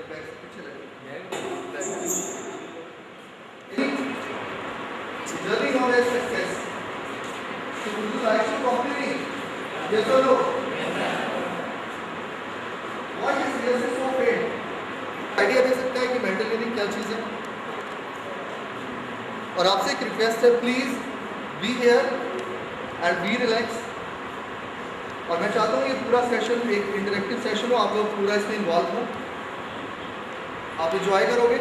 Back से पीछे लगे journey known as success. So would you like to copy me? Yes or no? What is yes is so faint? Idea दे सकता है कि mental reading क्या चीज़ है? और आपसे एक रिक्वेस्ट है, please be here and be relax. और मैं चाहता हूँ ये पूरा सेशन एक इंटरेक्टिव सेशन हो, आप लोग पूरा इसमें इन्वॉल्व हो, आप इंजॉय करोगे,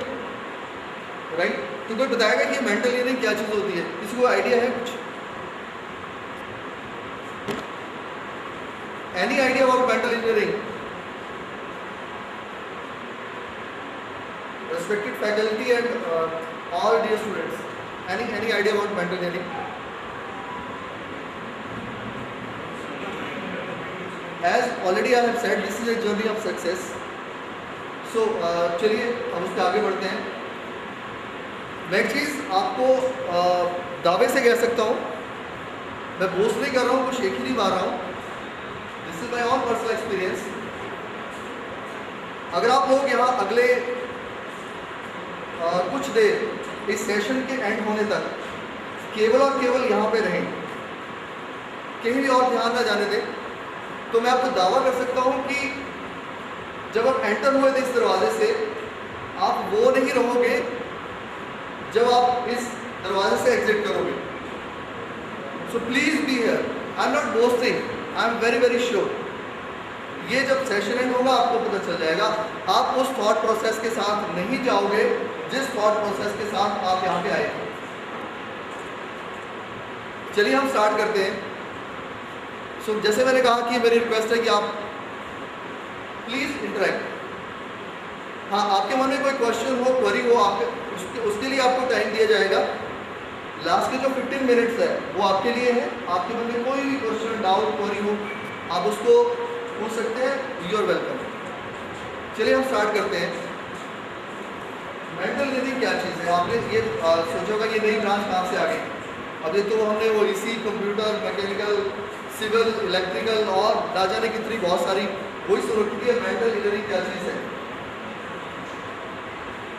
राइट? तो कोई बताएगा कि मेंटल रीडिंग क्या चीज़ होती है? किसी को आइडिया है कुछ? Any idea about mental engineering? Respected faculty and all dear students, any idea about mental healing? As already I have said, this is a journey of success. So चलिए हम उसके आगे बढ़ते हैं। मैं एक चीज़ आपको दावे से कह सकता हूँ, मैं बोस्ट नहीं कर रहा हूँ, कुछ एक ही नहीं मार रहा हूँ, this is my on personal experience. अगर आप लोग यहाँ अगले कुछ देर इस सेशन के एंड होने तक केवल और केवल यहाँ पे रहें, कहीं भी और ध्यान ना जाने दें, तो मैं आपको दावा कर सकता हूँ कि जब आप एंटर हुए थे इस दरवाजे से, आप वो नहीं रहोगे जब आप इस दरवाजे से एग्जिट करोगे। So please be here, I am not boasting, I am very very sure. ये जब सेशन एंड होगा आपको पता चल जाएगा, आप उस थॉट प्रोसेस के साथ नहीं जाओगे जिस थॉट प्रोसेस के साथ आप यहाँ पे आए थे। चलिए हम स्टार्ट करते हैं। सो जैसे मैंने कहा कि मेरी रिक्वेस्ट है कि आप प्लीज इंटरेक्ट। हाँ, आपके मन में कोई क्वेश्चन हो, क्वेरी हो, आपके उसके लिए आपको टाइम दिया जाएगा। लास्ट के जो 15 मिनट्स है वो आपके लिए है। आपके मन में कोई भी क्वेश्चन, डाउट, क्वेरी हो, आप उसको पूछ सकते हैं। You are welcome. चलिए हम स्टार्ट करते हैं। मेंटल रीडिंग क्या चीज़ है? आपने ये सोचा होगा ये नई ब्रांच कहाँ से आ गई। अभी तो हमने वो इसी कंप्यूटर, मैकेनिकल, सिविल, इलेक्ट्रिकल और ना जाने कितनी बहुत सारी वही सुन रखी है। मेंटल रीडिंग क्या चीज़ है?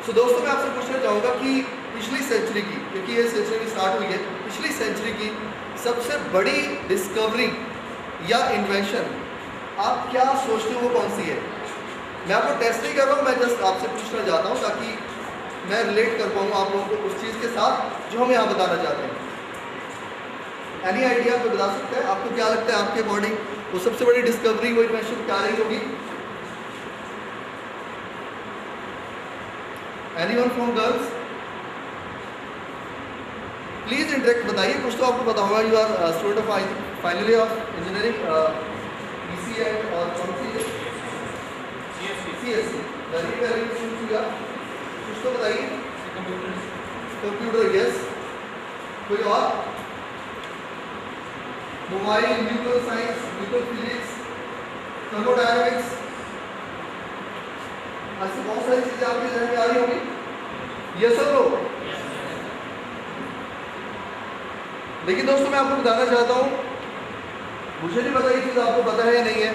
सो दोस्तों, मैं आपसे पूछना चाहूँगा कि पिछली सेंचुरी की, क्योंकि ये सेंचुरी स्टार्ट हुई है, पिछली सेंचुरी की सबसे बड़ी डिस्कवरी या इन्वेंशन आप क्या सोचते हो वो कौन सी है? मैं आपको टेस्ट नहीं कर रहा हूँ, मैं जस्ट आपसे पूछना चाहता हूँ ताकि मैं रिलेट कर पाऊँ आप लोगों को उस चीज़ के साथ जो हम यहाँ बताना चाहते हैं। एनी आइडिया तो बता सकते हैं? आपको क्या लगता है आपके अकॉर्डिंग वो सबसे बड़ी डिस्कवरी, वो इन्वेंशन क्या रही होगी? Anyone from girls? Please interact, बताइए। कुछ तो आपको पता होगा। You are student of final year of engineering, BCA और कौन सी है? CSC। Very very good. कुछ तो बताइए। Computer, yes. कोई और? Mobile, nuclear science, nuclear physics, thermodynamics, ऐसी बहुत सारी चीजें आपके जहन में आ रही होंगी। यस और नो? लेकिन दोस्तों, मैं आपको बताना चाहता हूँ, मुझे नहीं पता ये चीज़ आपको पता है या नहीं है।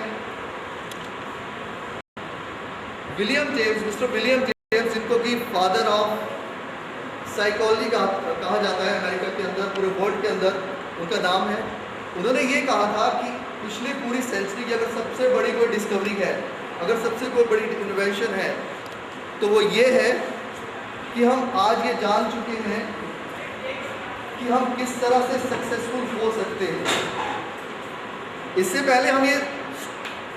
William James, mister William James, जिनको कि फादर ऑफ साइकोलॉजी कहा जाता है अमेरिका के अंदर, पूरे वर्ल्ड के अंदर उनका नाम है। उन्होंने ये कहा था कि पिछली पूरी सेंचुरी की अगर सबसे बड़ी कोई डिस्कवरी है, अगर सबसे कोई बड़ी इन्वेंशन है, तो वो ये है कि हम आज ये जान चुके हैं कि हम किस तरह से सक्सेसफुल हो सकते हैं। इससे पहले हम ये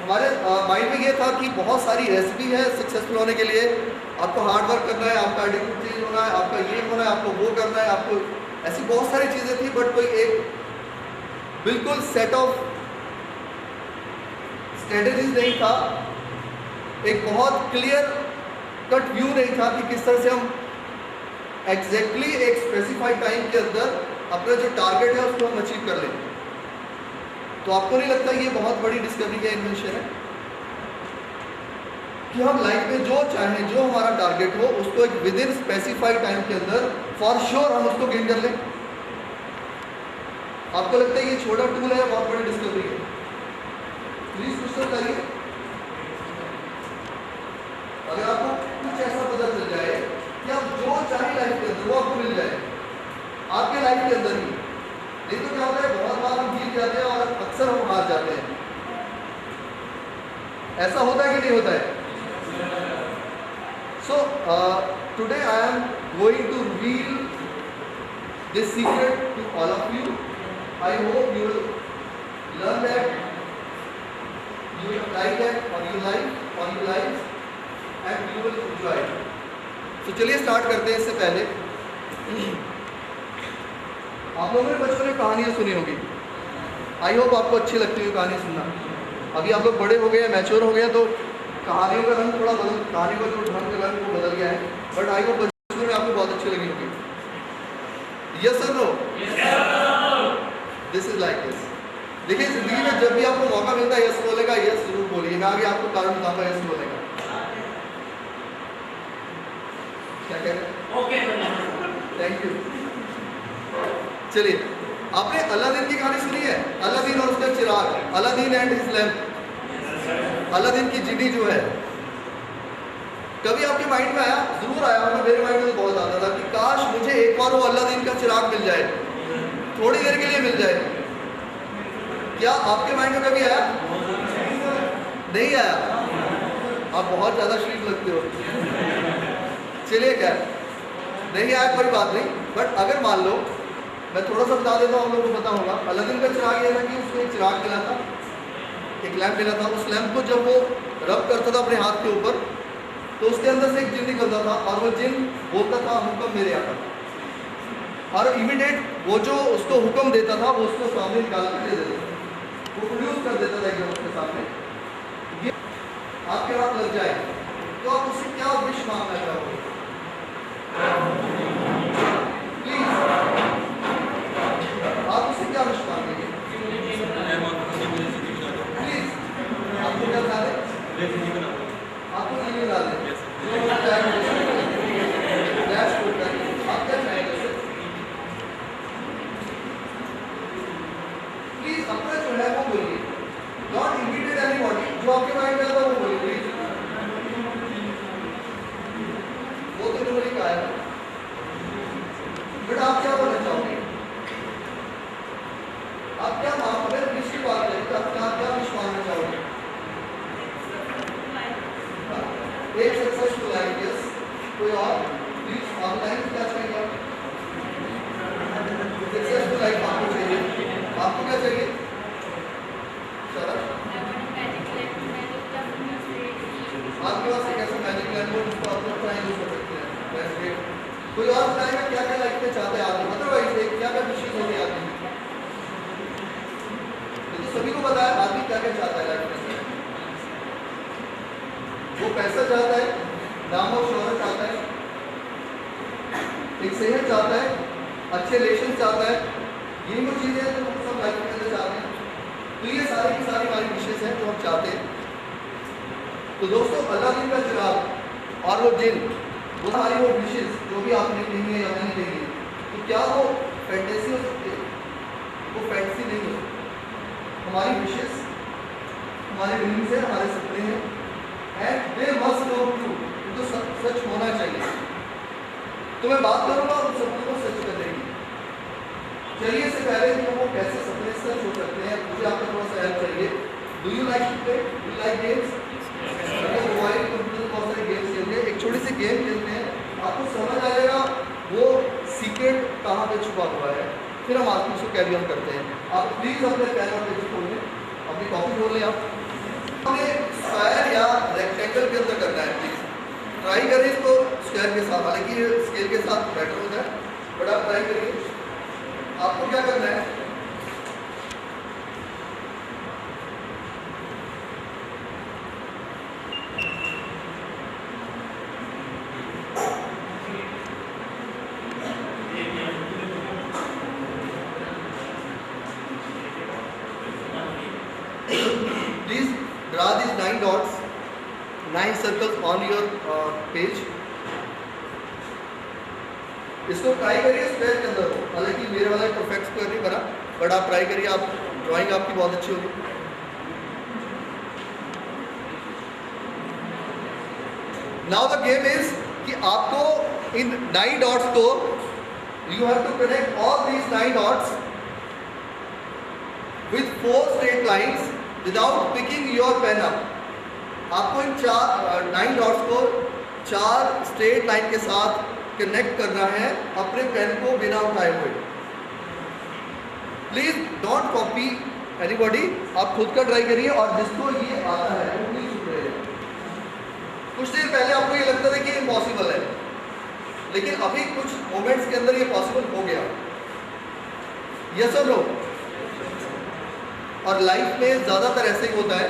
हमारे माइंड में ये था कि बहुत सारी रेसिपी है सक्सेसफुल होने के लिए। आपको हार्ड वर्क करना है, आपका एटीट्यूड चेंज होना है, आपका ये होना है, आपको वो करना है, आपको ऐसी बहुत सारी चीज़ें थी, बट कोई एक बिल्कुल सेट ऑफ स्ट्रेटेजीज नहीं था, एक बहुत क्लियर कट व्यू नहीं था कि किस तरह से हम एग्जैक्टली एक स्पेसिफाइड टाइम के अंदर अपना जो टारगेट है उसको हम अचीव कर लें। तो आपको नहीं लगता ये बहुत बड़ी डिस्कवरी या इन्वेंशन है कि हम लाइफ में जो चाहें, जो हमारा टारगेट हो, उसको एक विद इन स्पेसिफाइड टाइम के अंदर फॉर श्योर हम उसको गेन कर लें? आपको लगता है ये छोटा टूल है या बहुत बड़ी डिस्कवरी है? प्लीज कुछ तो बताइए। अगर आपको आपके लाइफ के अंदर ही। नहीं तो क्या होता है, बहुत बार हम जीत जाते हैं और अक्सर हम हार जाते हैं। ऐसा होता है कि नहीं होता है? So today I am going to reveal this secret to all of you. I hope you will learn that, you will apply that on your life and you will enjoy it. तो चलिए start करते हैं। इससे पहले आप लोगों ने बचपन में कहानियाँ सुनी होगी। आई होप आपको अच्छी लगती है कहानी सुनना। अभी आप लोग बड़े हो गए हैं, मैच्योर हो गए हैं, तो कहानियों का रंग थोड़ा बदल, कहानियों का जो ढंग रंग वो बदल गया है, बट आई होप बचपन में आपको बहुत अच्छी लगी होगी। यस और no? This is like this. देखिए जिंदगी में जब भी आपको मौका मिलता है यस बोलने का, यस जरूर बोलिए। मैं आगे आपको कारण बताऊंगा यस बोलने का। क्या कह रहे हैं? Okay, thank you. चलिए, आपने अलादीन की कहानी सुनी है? अलादीन और उसका चिराग, Aladdin and his lamp. Aladdin की जीनी जो है, कभी आपके माइंड में आया? जरूर आया होगा, मेरे माइंड में तो बहुत आता था कि काश मुझे एक बार वो अलादीन का चिराग मिल जाए, थोड़ी देर के लिए मिल जाए। क्या आपके माइंड में कभी आया? नहीं आया? आप बहुत ज़्यादा शरीफ लगते हो। चलिए, क्या नहीं आया कोई बात नहीं, बट अगर मान लो, मैं थोड़ा सा बता देता हूँ, आप लोगों को पता होगा। अलादीन का चिराग ये था कि उसको एक चिराग मिला था, एक लैंप मिला था। उस लैंप को जब वो रब करता था अपने हाथ के ऊपर, तो उसके अंदर से एक जिन निकलता था और वो जिन बोलता था हुक्म मेरे आता था, और इमीडिएट वो जो उसको हुक्म देता था वो उसको सामने निकाल कर दे देता था, वो प्रोड्यूस कर देता था एकदम उसके सामने। ये आपके हाथ लग जाए तो आप उससे क्या विश मांगना चाहोगे? प्लीज, आप उससे क्या विश मांगेंगे? प्लीज, आपको क्या बता दें? आपको नहीं बता दें? आप क्या चाहेंगे? प्लीज अपना जो है वो बोलिए, नॉट इमीडिएट एनीबॉडी, जो आपके माइंड में आता है वो बोलिए प्लीज। वो तो मेमोरी का है, बट आप क्या बोलना चाहोगे? आप क्या मांग, अगर विश की बात करें तो आप क्या विश मांगना चाहोगे? एक सक्सेसफुल लाइफ, यस। कोई और? प्लीज आप लाइफ क्या चाहिए? सक्सेसफुल लाइफ आपको चाहिए। आपको क्या चाहिए? आपके पास एक ऐसा मैजिक लैंप हो जिसको आप अपना यूज कर सकते हैं। कोई और बताएगा क्या क्या लाइफ में चाहते हैं आदमी? अदरवाइज क्या क्या विशेष होती है आदमी? ये तो सभी को पता है आदमी क्या क्या चाहता है लाइफ में। वो पैसा चाहता है, नाम और शोहरत चाहता है, एक सेहत चाहता है, अच्छे रिलेशन चाहता है। ये वो चीज़ें हैं जो हम सब लाइफ के अंदर चाहते हैं। तो ये सारी की सारी हमारी विशेष हैं जो हम चाहते हैं। तो दोस्तों, अलादीन का चिराग और वो जिन, वो सारी वो विशेष जो भी आपने कही है या मैंने कही है, तो क्या वो फैंटेसी हो सकती है? वो फैंटेसी नहीं हो सकती। हमारी विशेष, हमारे ड्रीम्स हैं, हमारे सपने हैं, and they must come true. तो सच होना चाहिए। तो मैं बात करूँगा उन सपनों को सच करने की। चलिए, इससे पहले कि वो कैसे सपने सच हो सकते हैं, मुझे आपका थोड़ा सा हेल्प चाहिए। Do you like to play? Do you like games? Mobile computer बहुत सारे गेम्स खेलते हैं। एक छोटी सी गेम खेलते हैं, आपको समझ आ जाएगा वो सीक्रेट कहाँ पे छुपा हुआ है। फिर हम आज उसको कैरी ऑन करते हैं। आप प्लीज़ अपने पेन और पेंसिल खोल लें, अपनी कॉपी खोल लें। आप हमें स्क्वायर या रेक्टेंगल के अंदर करना है। प्लीज़ ट्राई करें इसको स्क्वायर के साथ, हालांकि स्केल के साथ बेटर होता है, बट आप ट्राई करिए। आपको क्या करना है? Please draw these 9 dots, 9 circles on your page. इसको ट्राई करिए स्क्वायर के अंदर हो, हालांकि मेरे वाला परफेक्ट स्क्वायर नहीं बना, बट आप ट्राई करिए। आप ड्राइंग आपकी बहुत अच्छी होगी। नाउ द गेम इज कि आपको इन 9 डॉट्स को You have to connect all these 9 dots with 4 straight lines without picking your pen up. आपको इन 9 डॉट्स को 4 स्ट्रेट लाइन के साथ कनेक्ट करना है अपने पेन को बिना उठाए हुए. Please don't copy anybody. आप खुद का ट्राई करिए और जिसको ये आता है वो प्लीज सुन रहे हैं. कुछ देर पहले आपको ये लगता था कि इम्पॉसिबल है, लेकिन अभी कुछ मोमेंट्स के अंदर ये पॉसिबल हो गया. यस और नो? और लाइफ में ज़्यादातर ऐसे ही होता है.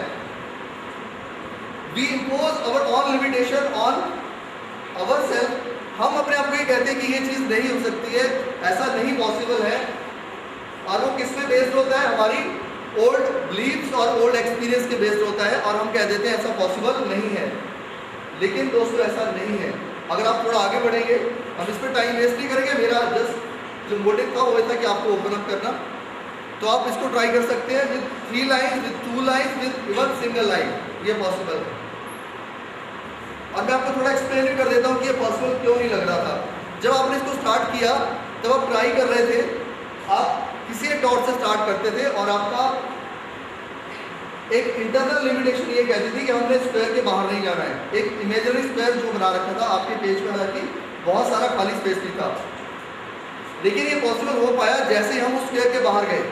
We impose our on limitation on our self. हम अपने आप को ये कहते हैं कि ये चीज़ नहीं हो सकती है, ऐसा नहीं पॉसिबल है. और वो किस पे बेस्ड होता है? हमारी ओल्ड बिलीव्स और ओल्ड एक्सपीरियंस के बेस्ड होता है. और हम कह देते हैं ऐसा पॉसिबल नहीं है. लेकिन दोस्तों ऐसा नहीं है. अगर आप थोड़ा आगे बढ़ेंगे, हम इस पर टाइम वेस्ट नहीं करेंगे. मेरा जस्ट जो मोटिव था वो था कि आपको ओपन अप करना. तो आप इसको ट्राई कर सकते हैं with 3 lines, with 2 lines, with even single line. ये पॉसिबल है. और मैं आपको थोड़ा एक्सप्लेन भी कर देता हूँ कि ये पॉसिबल क्यों नहीं लग रहा था. जब आपने इसको स्टार्ट किया तब आप ट्राई कर रहे थे. आप किसी एक डॉट से स्टार्ट करते थे और आपका एक इंटरनल लिमिटेशन ये कहती थी कि हमने स्क्वायर के बाहर नहीं जाना है. एक इमेजिनरी स्क्वायर जो बना रखा था आपके पेज पर, हालांकि बहुत सारा खाली स्पेस भी था. लेकिन ये पॉसिबल हो पाया जैसे ही हम उस स्क्वायर के बाहर गए.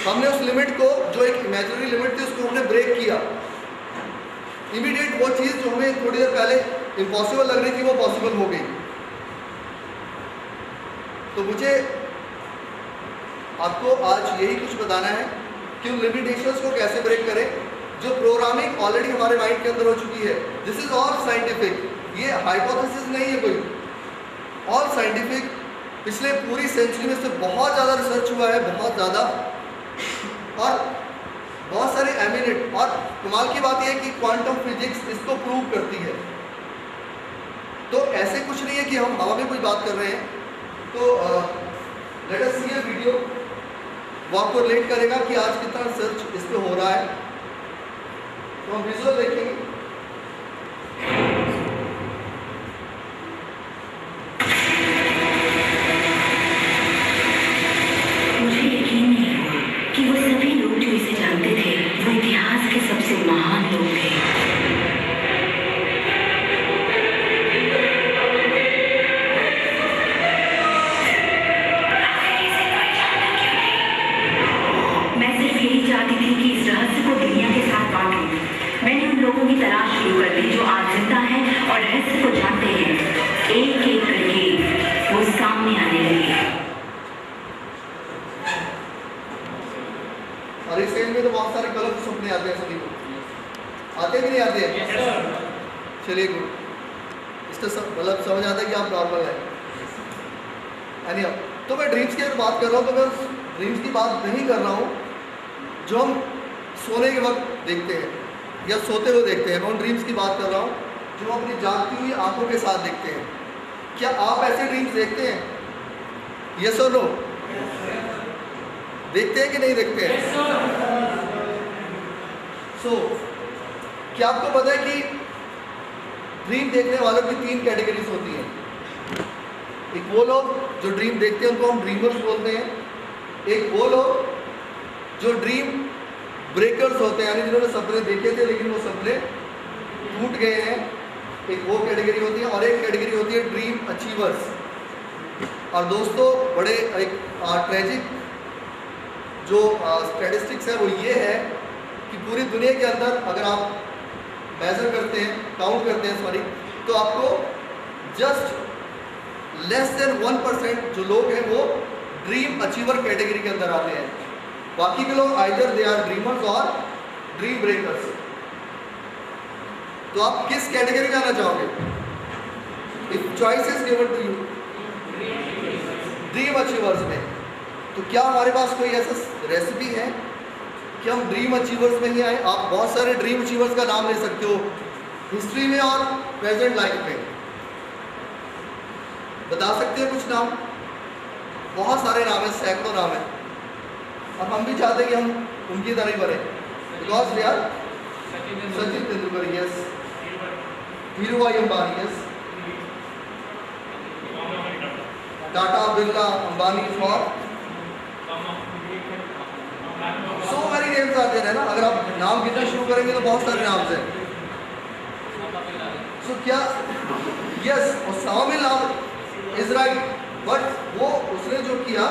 हमने उस लिमिट को, जो एक इमेजिनरी लिमिट थी, उसको हमने ब्रेक किया. इमीडिएट वो चीज़ जो हमें थोड़ी देर पहले इम्पॉसिबल लग रही थी वो पॉसिबल हो गई. तो मुझे आपको आज यही कुछ बताना है कि उन लिमिटेशंस को कैसे ब्रेक करें. जो प्रोग्रामिंग ऑलरेडी हमारे माइंड के अंदर हो चुकी है. This is all scientific. ये हाइपोथेसिस नहीं है कोई. All scientific. पिछले पूरी सेंचुरी में से बहुत ज़्यादा रिसर्च हुआ है, बहुत ज़्यादा, और बहुत सारे एमिनेंट. और कमाल की बात यह है कि क्वांटम फिजिक्स इसको प्रूव करती है. तो ऐसे कुछ नहीं है कि हम हवा में कोई बात कर रहे हैं. तो let us C a video. वो आपको रिलेट करेगा कि आज कितना रिसर्च इस पे हो रहा है. तो हम विजुअल देखेंगे. मुझे यकीन नहीं हुआ कि वो सभी लोग जो इसे जानते थे वो इतिहास के सबसे महान लोग थे. चाहती थी कि इस रहस्य को दुनिया के साथ बांटूं. मैंने उन लोगों की तलाश शुरू कर दी जो आज जिंदा हैं और रहस्य को जानते हैं. एक एक करके वो सामने आने लगे. और इस एज में तो बहुत सारे गलत सपने आते हैं. सभी को आते कि नहीं आते हैं? चलिए गुड. इसका सब मतलब समझ आता है कि आप नॉर्मल है. तो मैं ड्रीम्स की अगर बात कर रहा हूँ तो मैं उस ड्रीम्स की बात नहीं कर रहा हूँ जो हम सोने के वक्त देखते हैं या सोते हुए देखते हैं. मैं उन ड्रीम्स की बात कर रहा हूँ जो हम अपनी जागती हुई आंखों के साथ देखते हैं. क्या आप ऐसे ड्रीम्स देखते हैं? यस और नो? देखते हैं कि नहीं देखते हैं? सो क्या आपको पता है कि ड्रीम देखने वालों की 3 कैटेगरीज होती हैं. एक वो लोग जो ड्रीम देखते हैं उनको हम ड्रीमर्स बोलते हैं. एक वो लोग जो ड्रीम ब्रेकर्स होते हैं, यानी जिन्होंने सपने देखे थे लेकिन वो सपने टूट गए हैं. एक वो कैटेगरी होती है. और एक कैटेगरी होती है ड्रीम अचीवर्स. और दोस्तों बड़े एक ट्रेजिक जो स्टैटिस्टिक्स है वो ये है कि पूरी दुनिया के अंदर अगर आप मेजर करते हैं, काउंट करते हैं सॉरी, तो आपको जस्ट लेस देन 1% जो लोग हैं वो ड्रीम अचीवर कैटेगरी के अंदर आते हैं. बाकी के लोग आइदर दे आर ड्रीमर्स और ड्रीम ब्रेकर्स. तो आप किस कैटेगरी में आना चाहोगे? If choice is given to you, dream achievers में. तो क्या हमारे पास कोई ऐसा रेसिपी है कि हम ड्रीम अचीवर्स में ही आए? आप बहुत सारे ड्रीम अचीवर्स का नाम ले सकते हो हिस्ट्री में और प्रेजेंट लाइफ में. बता सकते हैं कुछ नाम? बहुत सारे नाम है, सैकड़ों नाम है. अब हम भी चाहते हैं कि हम उनकी तरह ही बने. Because they are Sachin Tendulkar, yes. Dhirubhai Ambani, yes. Tata, Birla, Ambani, for so many names आते हैं ना। अगर आप नाम गिनना शुरू करेंगे तो बहुत सारे नाम हैं। सो क्या yes, Osama bin Laden is right, but वो उसने जो किया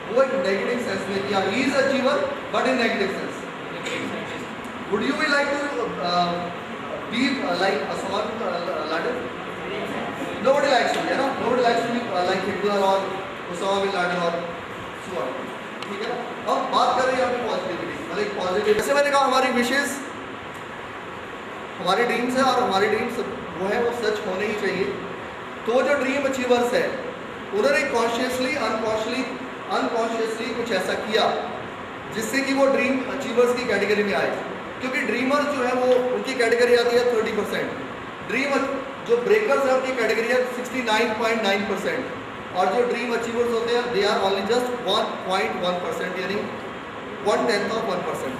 वो एक नेगेटिव सेंस में किया। He is achiever but in negative sense. Would you be like to be like Osama bin Laden? Nobody likes to be, है ना? Nobody likes to be like Hitler और ओसामा बिन लादेन और so on, ठीक है ना? अब बात कर रहे हैं अपनी पॉजिटिविटी, मतलब एक पॉजिटिव, जैसे मैंने कहा हमारी विशेष हमारी ड्रीम्स है और हमारी ड्रीम्स वो है वो सच होने ही चाहिए। तो जो ड्रीम अचीवर्स है उन्होंने कॉन्शियसली अनकॉन्शियसली कुछ ऐसा किया जिससे कि वो ड्रीम अचीवर्स की कैटेगरी में आए। क्योंकि ड्रीमर्स जो है वो उनकी कैटेगरी आती है 30%, ड्रीम जो ब्रेकर्स है उनकी कैटेगरी है 69.9%, और जो ड्रीम अचीवर्स होते हैं दे आर ओनली जस्ट 1.1%, यानी 1/10%।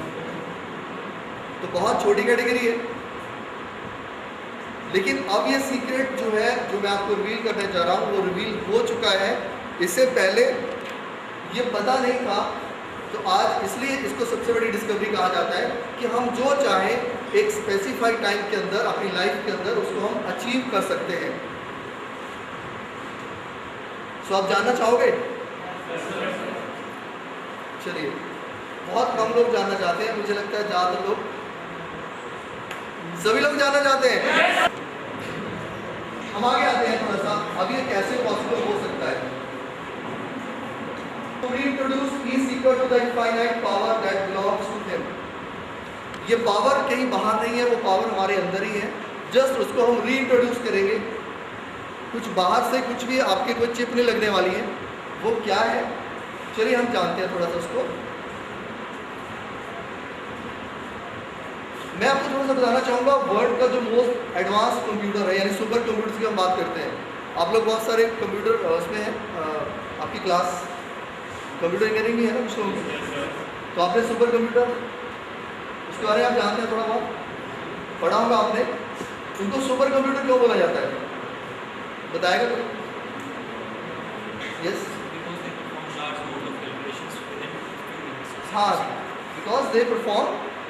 तो बहुत छोटी कैटेगरी है। लेकिन अब ये सीक्रेट जो है जो मैं आपको रिवील करने जा रहा हूँ वो रिवील हो चुका है। इससे पहले ये पता नहीं था, तो आज इसलिए इसको सबसे बड़ी डिस्कवरी कहा जाता है कि हम जो चाहें एक स्पेसिफाइड टाइम के अंदर अपनी लाइफ के अंदर उसको हम अचीव कर सकते हैं। सो आप जानना चाहोगे? चलिए, बहुत कम लोग जानना चाहते हैं, मुझे लगता है ज़्यादातर लोग, सभी लोग जानना चाहते हैं। हम आगे आते हैं थोड़ा सा, अब ये कैसे पॉसिबल हो सकता है। To reintroduce is equal to the infinite power that belongs to him. ये पावर कहीं बाहर नहीं है, वो पावर हमारे अंदर ही है। जस्ट उसको हम रीइंट्रोड्यूस करेंगे। कुछ बाहर से कुछ भी आपके कोई चिप नहीं लगने वाली है। वो क्या है, चलिए हम जानते हैं थोड़ा सा उसको। मैं आपको थोड़ा सा बताना चाहूँगा वर्ल्ड का जो मोस्ट एडवांस कंप्यूटर है, यानी सुपर कंप्यूटर की हम बात करते हैं। आप लोग बहुत सारे कंप्यूटर उसमें हैं, आपकी क्लास कंप्यूटर इंजीनियरिंग है ना कुछ लोग, तो आपने सुपर कंप्यूटर उसके बारे में आप जानते हैं, थोड़ा बहुत पढ़ा होगा आपने। उनको सुपर कंप्यूटर क्यों बोला जाता है, बताएगा कोई? यस, हाँ, बिकॉज दे परफॉर्म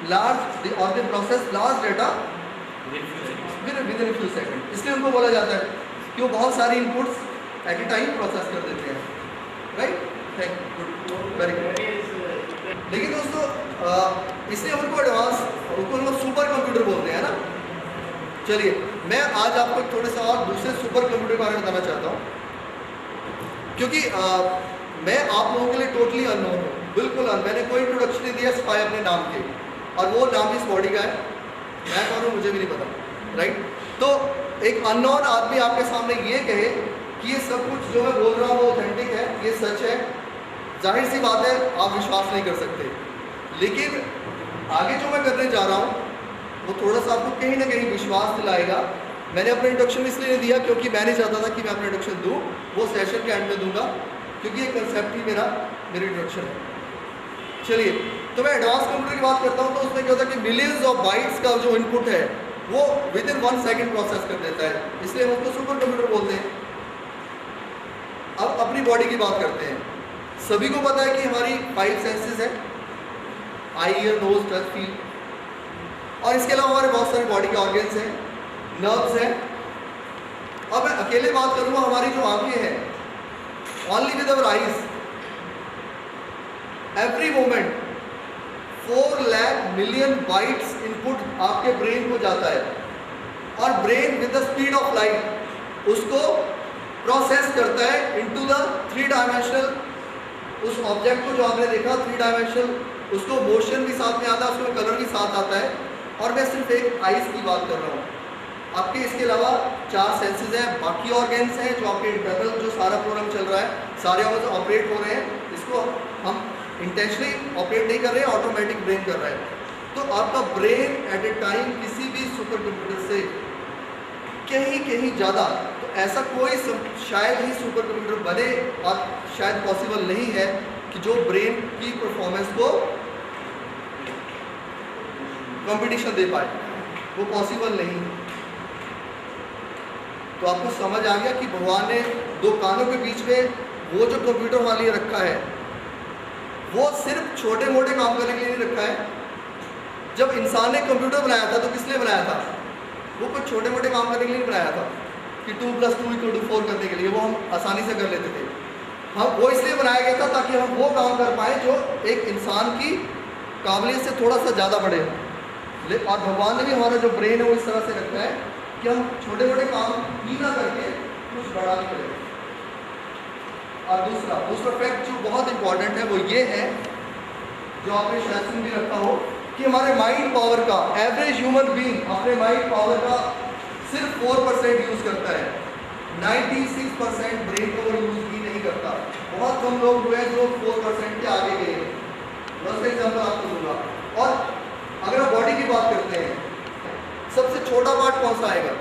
लार्ज और they process large data within few second, इसलिए उनको बोला जाता है कि वो बहुत सारी inputs at a time process कर देते हैं, right? Thank you, very good. लेकिन दोस्तों इसलिए उनको एडवांस, उनको हम सुपर कंप्यूटर बोलते हैं ना। चलिए मैं आज आपको थोड़े सा और दूसरे सुपर कंप्यूटर के बारे में बताना चाहता हूँ, क्योंकि मैं आप लोगों के लिए टोटली अननोन हूँ, बिल्कुल मैंने कोई इंट्रोडक्शन नहीं दिया सिवाय अपने नाम के, और वो नाम इस बॉडी का है। मैं कौन हूँ मुझे भी नहीं पता, राइट? तो एक अननोन आदमी आपके सामने ये कहे कि ये सब कुछ जो मैं बोल रहा हूँ वो ऑथेंटिक है, ये सच है, जाहिर सी बात है आप विश्वास नहीं कर सकते। लेकिन आगे जो मैं करने जा रहा हूँ वो थोड़ा सा आपको कहीं ना कहीं विश्वास दिलाएगा। मैंने अपना इंट्रोडक्शन इसलिए नहीं दिया क्योंकि मैं नहीं चाहता था कि मैं अपना इंट्रोडक्शन दूँ, वो सेशन के एंड में दूंगा, क्योंकि ये कंसेप्ट ही मेरी इंट्रोडक्शन है। चलिए, तो मैं एडवांस कंप्यूटर की बात करता हूँ, तो उसमें क्या होता है कि मिलियंस ऑफ बाइट्स का जो इनपुट है वो विद इन 1 सेकेंड प्रोसेस कर देता है, इसलिए हम उसको सुपर कंप्यूटर बोलते हैं। अब अपनी बॉडी की बात करते हैं। सभी को पता है कि हमारी 5 सेंसेस है, आई, ईयर, नोज, टच, फील, और इसके अलावा हमारे बहुत सारे बॉडी के ऑर्गन्स हैं, नर्व्स हैं। अब मैं अकेले बात करूँगा, हमारी जो आंखें हैं, only with our eyes every moment 4 lakh million bytes input आपके ब्रेन को जाता है, और brain with the speed of light उसको प्रोसेस करता है इनटू द 3 डायमेंशनल, उस ऑब्जेक्ट को जो आपने देखा 3 डायमेंशनल, उसको मोशन भी साथ में आता है, उसमें कलर भी साथ आता है। और मैं सिर्फ एक आइज की बात कर रहा हूँ। आपके इसके अलावा 4 सेंसेस हैं, बाकी ऑर्गन्स हैं जो आपके इंटरनल जो सारा प्रोग्राम चल रहा है, सारे ऑर्गन्स ऑपरेट हो रहे हैं। इसको हम इंटेंशनली ऑपरेट नहीं कर रहे हैं, ऑटोमेटिक ब्रेन कर रहा है। तो आपका ब्रेन एट ए टाइम किसी भी सुपर कंप्यूटर से कहीं ज़्यादा, तो ऐसा कोई शायद ही सुपर कंप्यूटर बने, और शायद पॉसिबल नहीं है कि जो ब्रेन की परफॉर्मेंस को कंपटीशन दे पाए, वो पॉसिबल नहीं। तो आपको समझ आ गया कि भगवान ने 2 कानों के बीच में वो जो कंप्यूटर हमारे लिए रखा है वो सिर्फ छोटे मोटे काम करने के लिए नहीं रखा है। जब इंसान ने कंप्यूटर बनाया था तो किस लिए बनाया था? वो कुछ छोटे मोटे काम करने के लिए नहीं बनाया था कि 2 + 2 = 4 करने के लिए, वो हम आसानी से कर लेते थे। हम वो इसलिए बनाया गया था ताकि हम वो काम कर पाएँ जो एक इंसान की काबिलियत से थोड़ा सा ज़्यादा बढ़े। और भगवान ने भी हमारा जो ब्रेन है वो इस तरह से रखा है कि हम छोटे मोटे काम ही ना करके कुछ बड़ा भी करें। और दूसरा फैक्ट जो बहुत इंपॉर्टेंट है वो ये है, जो आपने शायद सुन भी रखा हो, कि हमारे माइंड पावर का, एवरेज ह्यूमन बीइंग अपने माइंड पावर का सिर्फ 4% यूज़ करता है। 96% ब्रेन को वो यूज़ भी नहीं करता। बहुत कम लोग हुए जो 4% के आगे गए। बस एग्जाम्पल आपको दूंगा। और अगर हम बॉडी की बात करते हैं, सबसे छोटा पार्ट कौन सा आएगा?